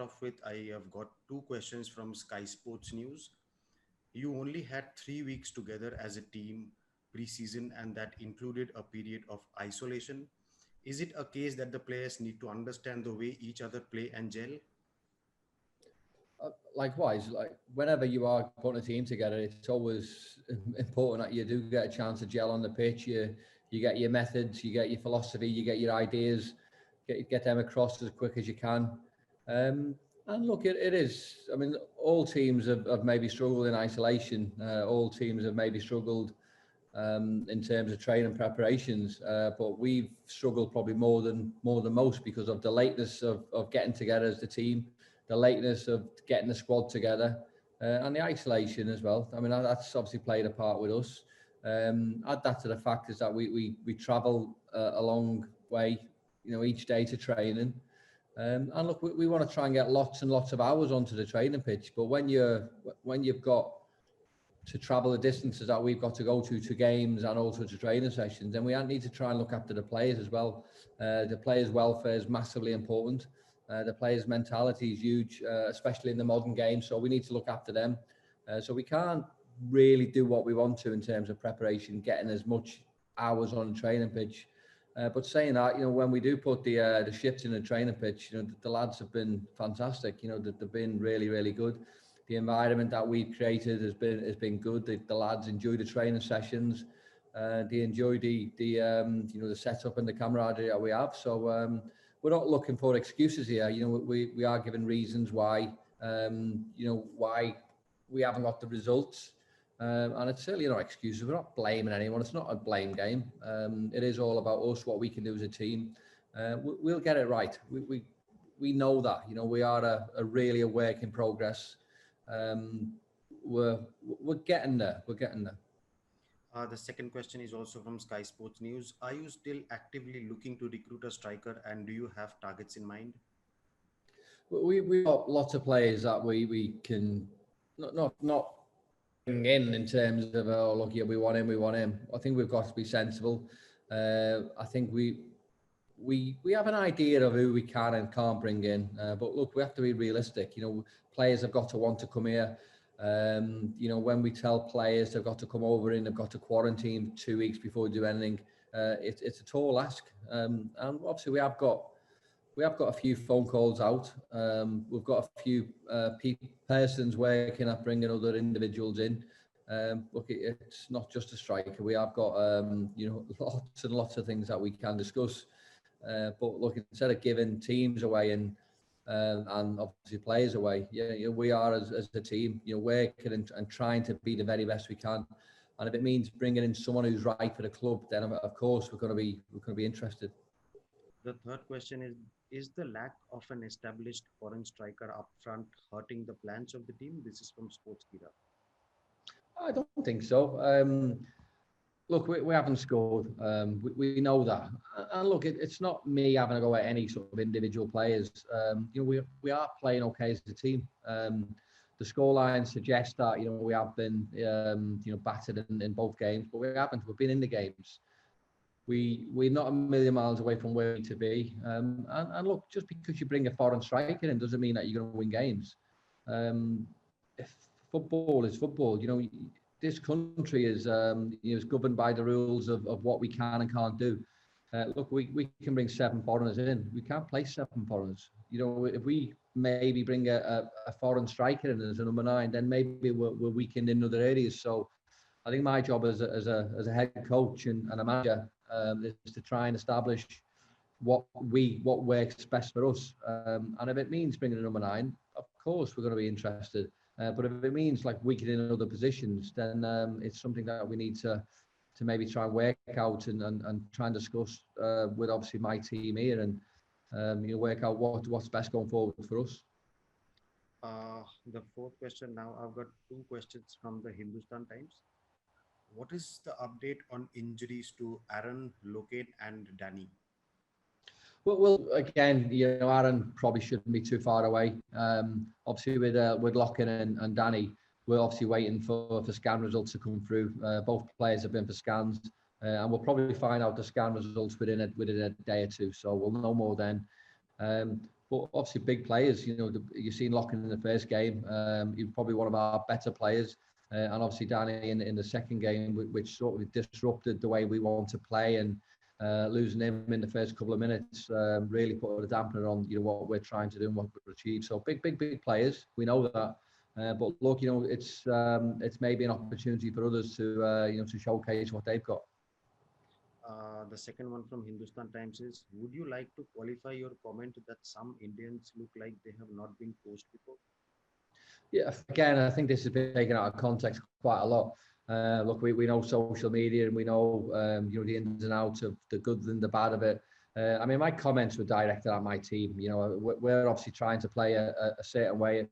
off with, I have got two questions from Sky Sports News. You only had 3 weeks together as a team pre-season, and that included a period of isolation. Is it a case that the players need to understand the way each other play and gel? Likewise, like whenever you are putting a team together, it's always important that you do get a chance to gel on the pitch. You get your methods, you get your philosophy, you get your ideas, get them across as quick as you can. And look, it is. I mean, all teams have maybe struggled in isolation. All teams have maybe struggled in terms of training preparations, but we've struggled probably more than most because of the lateness of getting together as the team, the lateness of getting the squad together, and the isolation as well. I mean, that's obviously played a part with us. Add that to the fact is that we travel a long way, each day to training. And look, we want to try and get lots and lots of hours onto the training pitch. But when you've got to travel the distances that we've got to go to games and also to training sessions, then we need to try and look after the players as well. The players' welfare is massively important. The players' mentality is huge, especially in the modern game. So we need to look after them. So we can't really do what we want to in terms of preparation, getting as much hours on the training pitch. But saying that, when we do put the shifts in the training pitch, the lads have been fantastic. They've been really, really good. The environment that we've created has been good. The lads enjoy the training sessions. They enjoy the setup and the camaraderie that we have. So we're not looking for excuses here. We are given reasons why why we haven't got the results. And it's certainly not excuses. We're not blaming anyone. It's not a blame game. It is all about us, what we can do as a team. We'll get it right. We know that. We are a really a work in progress. We're getting there. We're getting there. The second question is also from Sky Sports News. Are you still actively looking to recruit a striker, and do you have targets in mind? We've got lots of players that we can not bring in terms of, oh, look, yeah, we want him. I think we've got to be sensible. I think we have an idea of who we can and can't bring in, but look, we have to be realistic. Players have got to want to come here. When we tell players they've got to come over and they've got to quarantine 2 weeks before we do anything, it's a tall ask. And obviously we have got a few phone calls out. We've got a few persons working at bringing other individuals in. Look, it's not just a striker. We have got lots and lots of things that we can discuss. But look, instead of giving teams away and obviously players away, we are as a team, working and trying to be the very best we can. And if it means bringing in someone who's right for the club, then of course we're going to be interested. The third question is the lack of an established foreign striker up front hurting the plans of the team? This is from Sportskeeda. I don't think so. Look, we haven't scored. We know that. And look, it's not me having to go at any sort of individual players. We are playing okay as a team. The scoreline suggests that, we have been, battered in both games, but we haven't. We've been in the games. We're not a million miles away from where we need to be. And look, just because you bring a foreign striker in doesn't mean that you're going to win games. If football is football, this country is governed by the rules of what we can and can't do. Look, we can bring 7 foreigners in. We can't play 7 foreigners. If we maybe bring a foreign striker in as a number 9, then maybe we're weakened in other areas. So I think my job as a head coach and a manager is to try and establish what works best for us. And if it means bringing a number 9, of course we're going to be interested. But if it means like weakening in other positions, then it's something that we need to maybe try and work out and try and discuss with obviously my team here and work out what's best going forward for us. The fourth question now, I've got 2 questions from the Hindustan Times. What is the update on injuries to Aaron, Lockett and Danny? Well, again, Aaron probably shouldn't be too far away. Obviously, with Lockett and Danny, we're obviously waiting for scan results to come through. Both players have been for scans, and we'll probably find out the scan results within a day or two. So we'll know more then. But obviously, big players. You've seen Locking in the first game. He's probably one of our better players, and obviously Danny in the second game, which sort of disrupted the way we want to play, and losing him in the first couple of minutes really put a dampener on what we're trying to do and what we're achieve. So big players. We know that. But look, it's maybe an opportunity for others to showcase what they've got. The second one from Hindustan Times is: would you like to qualify your comment that some Indians look like they have not been coached before? Yeah, again, I think this has been taken out of context quite a lot. Look, we know social media, and we know the ins and outs of the good and the bad of it. I mean, my comments were directed at my team. We're obviously trying to play a certain way.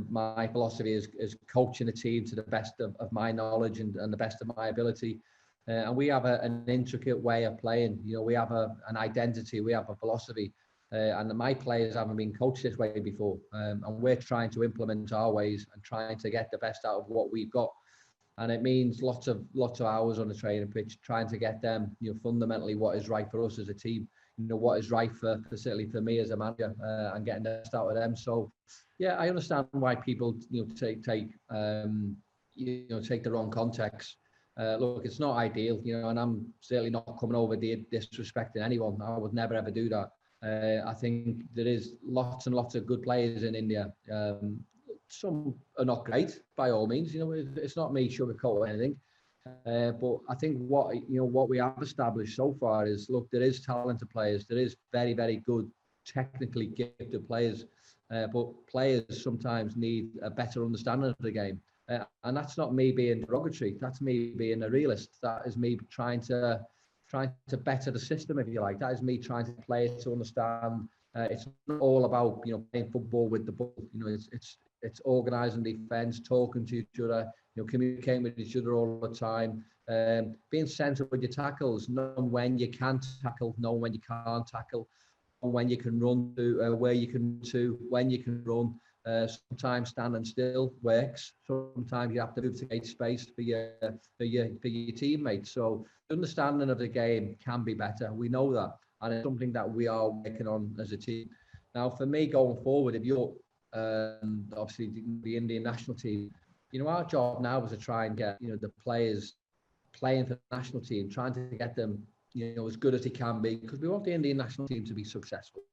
My philosophy is coaching the team to the best of my knowledge and the best of my ability. And we have an intricate way of playing. We have an identity, we have a philosophy. And my players haven't been coached this way before. And we're trying to implement our ways and trying to get the best out of what we've got. And it means lots of hours on the training pitch, trying to get them, fundamentally what is right for us as a team, what is right certainly for me as a manager, and getting the best out of them. So, yeah, I understand why people, take the wrong context. Look, it's not ideal, and I'm certainly not coming over disrespecting anyone. I would never ever do that. I think there is lots and lots of good players in India. Some are not great by all means. It's not me sugarcoating anything. But I think what we have established so far is, look, there is talented players. There is very, very good, technically gifted players. But players sometimes need a better understanding of the game. And that's not me being derogatory. That's me being a realist. That is me trying to better the system, if you like. That is me trying to play it to understand. It's not all about playing football with the ball. It's organising defence, talking to each other, communicating with each other all the time, being sensible with your tackles, knowing when you can tackle, knowing when you can't tackle, when you can run to, where you can to, when you can run. Sometimes standing still works. Sometimes you have to move to create space for your teammates. So the understanding of the game can be better. We know that, and it's something that we are working on as a team. Now, for me going forward, if you're obviously the Indian national team, our job now is to try and get the players playing for the national team, trying to get them as good as they can be, because we want the Indian national team to be successful.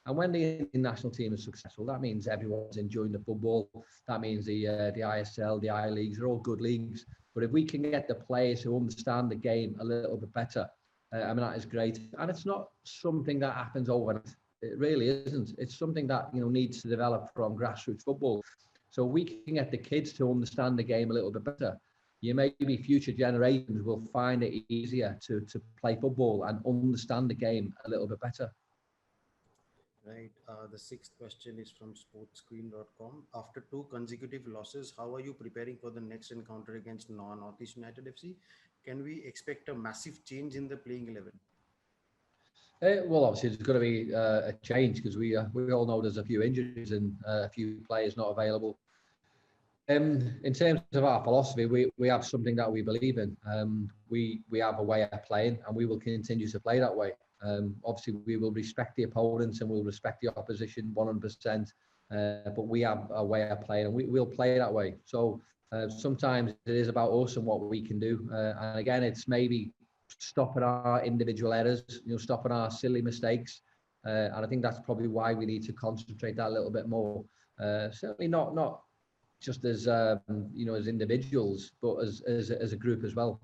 And when the Indian national team is successful, that means everyone's enjoying the football. That means the ISL, the I leagues are all good leagues. But if we can get the players who understand the game a little bit better, that is great. And it's not something that happens overnight. It really isn't. It's something that needs to develop from grassroots football. So we can get the kids to understand the game a little bit better. Maybe future generations will find it easier to play football and understand the game a little bit better. Right. The sixth question is from sportscreen.com. After two consecutive losses, how are you preparing for the next encounter against Northeast United FC? Can we expect a massive change in the playing 11? Well, obviously, there's going to be a change, because we all know there's a few injuries and a few players not available. In terms of our philosophy, we have something that we believe in. We have a way of playing, and we will continue to play that way. Obviously, we will respect the opponents and we'll respect the opposition 100%. But we have a way of playing, and we'll play that way. So sometimes it is about us and what we can do. And again, it's maybe stopping our individual errors, stopping our silly mistakes. And I think that's probably why we need to concentrate that a little bit more. Certainly not just as as individuals, but as a group as well.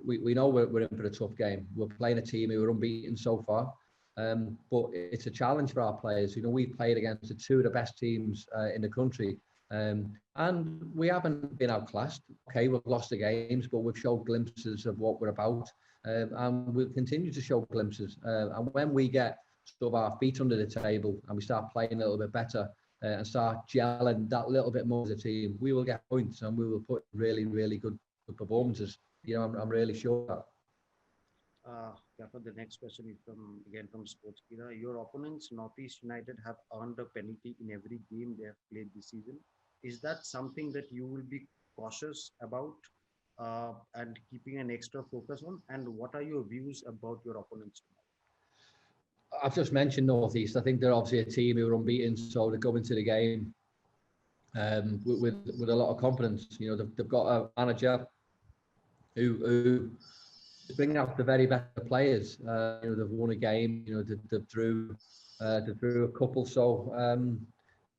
We know we're in for a tough game. We're playing a team who are unbeaten so far, but it's a challenge for our players. We've played against the two of the best teams in the country, and we haven't been outclassed. Okay, we've lost the games, but we've showed glimpses of what we're about, and we'll continue to show glimpses. And when we get sort of our feet under the table and we start playing a little bit better, and start gelling that little bit more as a team, we will get points and we will put really, really good performances. I'm really sure that. The next question is from Sportskeeda. Your opponents, Northeast United, have earned a penalty in every game they have played this season. Is that something that you will be cautious about and keeping an extra focus on? And what are your views about your opponents? I've just mentioned North East. I think they're obviously a team who are unbeaten, so they go into the game with a lot of confidence. You know, they've got a manager who is bringing out the very best players. You know, they've won a game. You know, they drew a couple. So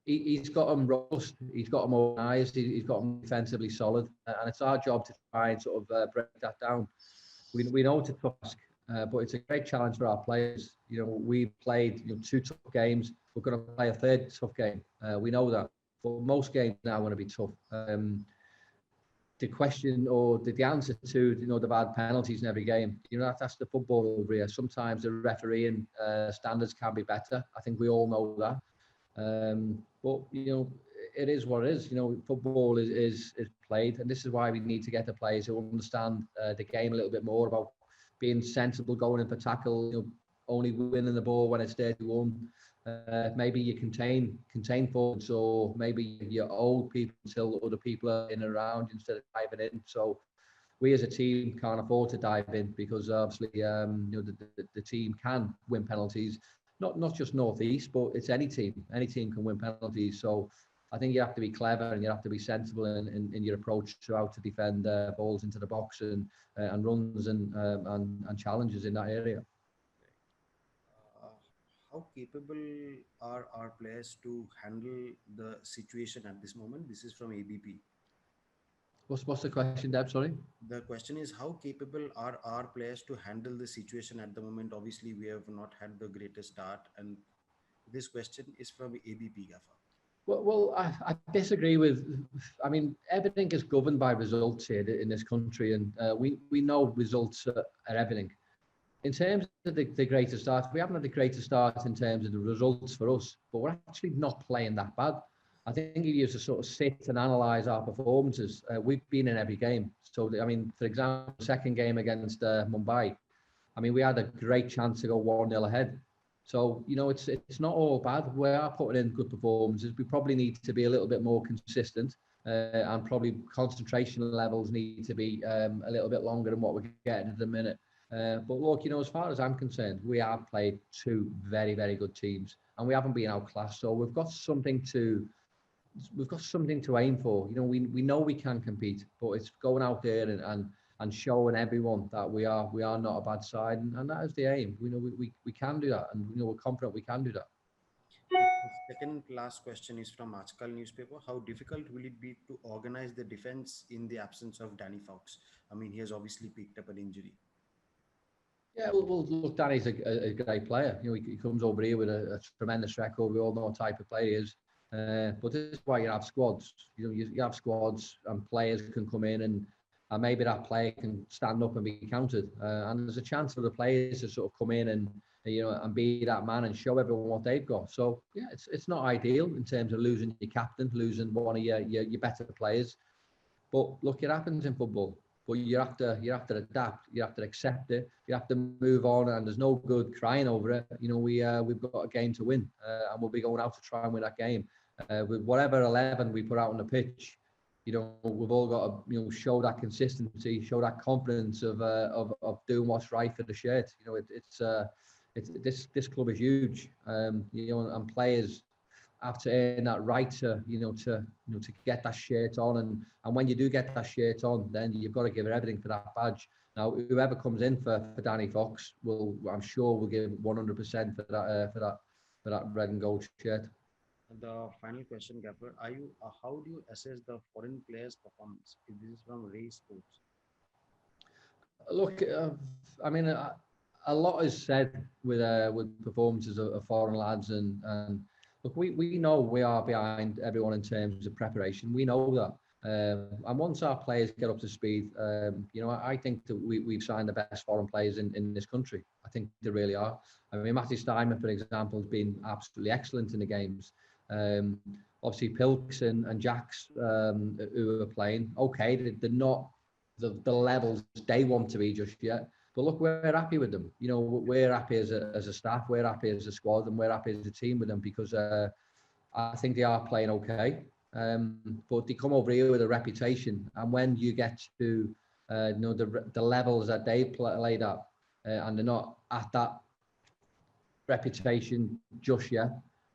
he's got them robust. He's got them organised. He's got them defensively solid, and it's our job to try and sort of break that down. We know it's a tough task, but it's a great challenge for our players. You know, we've played 2 tough games. We're going to play a 3rd tough game. We know that, but most games now are going to be tough. The question or the answer to the bad penalties in every game, that's the football over here. Sometimes the refereeing standards can be better. I think we all know that. But it is what it is. Football is played, and this is why we need to get the players who understand the game a little bit more, about being sensible, going in for tackle, only winning the ball when it's 31. Maybe you contain forwards, or maybe you hold people until other people are in and around instead of diving in. So we as a team can't afford to dive in, because obviously the team can win penalties. Not just North East, but it's any team. Any team can win penalties. So I think you have to be clever, and you have to be sensible in your approach to how to defend balls into the box and runs and challenges in that area. How capable are our players to handle the situation at this moment? This is from ABP. What's the question, Deb? Sorry. The question is, how capable are our players to handle the situation at the moment? Obviously, we have not had the greatest start, and this question is from ABP, Gaffer. Well, I disagree with. I mean, everything is governed by results here in this country, and we know results are everything. In terms of the greatest start, we haven't had the greatest start in terms of the results for us, but we're actually not playing that bad. I think if you to sort of sit and analyse our performances, we've been in every game. So, I mean, for example, the second game against Mumbai, I mean, we had a great chance to go 1-0 ahead. So, it's not all bad. We are putting in good performances. We probably need to be a little bit more consistent, and probably concentration levels need to be a little bit longer than what we're getting at the minute. But look, as far as I'm concerned, we have played 2 very, very good teams, and we haven't been outclassed. So we've got something to aim for. We know we can compete, but it's going out there and showing everyone that we are not a bad side, and that is the aim. We can do that, and we're confident we can do that. The second last question is from Ajkal newspaper. How difficult will it be to organize the defense in the absence of Danny Fox? I mean, he has obviously picked up an injury. Yeah, well, look, Danny's a great player. He comes over here with a tremendous record. We all know what type of player he is. But this is why you have squads. You have squads, and players can come in, and maybe that player can stand up and be counted. And there's a chance for the players to sort of come in and be that man and show everyone what they've got. So yeah, it's not ideal in terms of losing your captain, losing one of your better players. But look, it happens in football. But you have to adapt. You have to accept it. You have to move on, and there's no good crying over it. We've got a game to win, and we'll be going out to try and win that game. With whatever 11 we put out on the pitch, we've all got to show that consistency, show that confidence of doing what's right for the shirt. This club is huge, and players have to earn that right to get that shirt on, and when you do get that shirt on, then you've got to give it everything for that badge. Now, whoever comes in for Danny Fox I'm sure will give 100% for that red and gold shirt. The final question, Gaffer, how do you assess the foreign players' performance? This is from Ray Sports. Look, I mean, a lot is said with performances of foreign lads, and look, we know we are behind everyone in terms of preparation. We know that. And once our players get up to speed, I think that we've signed the best foreign players in this country. I think they really are. I mean, Matty Steinman, for example, has been absolutely excellent in the games. Obviously, Pilks and Jacks, who are playing, okay, they're not the levels they want to be just yet. But look, we're happy with them. We're happy as a staff, we're happy as a squad, and we're happy as a team with them, because I think they are playing okay. But they come over here with a reputation, and when you get to the levels that they played at, and they're not at that reputation just yet,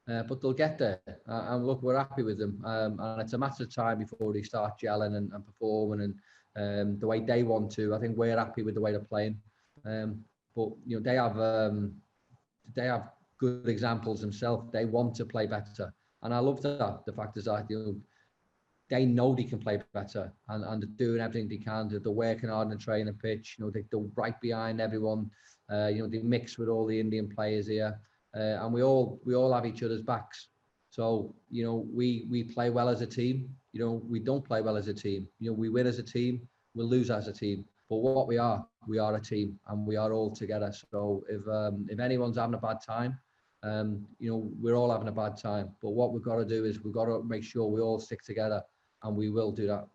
but they'll get there. And look, we're happy with them. And it's a matter of time before they start gelling and performing and the way they want to. I think we're happy with the way they're playing. But they have good examples themselves. They want to play better, and I love that. The fact is that they know they can play better, and they're doing everything they can. They're working hard on the training pitch. They're right behind everyone. They mix with all the Indian players here, and we all have each other's backs. So we play well as a team. We don't play well as a team. We win as a team, we lose as a team. But what we are a team, and we are all together. So if anyone's having a bad time, we're all having a bad time. But what we've got to do is we've got to make sure we all stick together, and we will do that.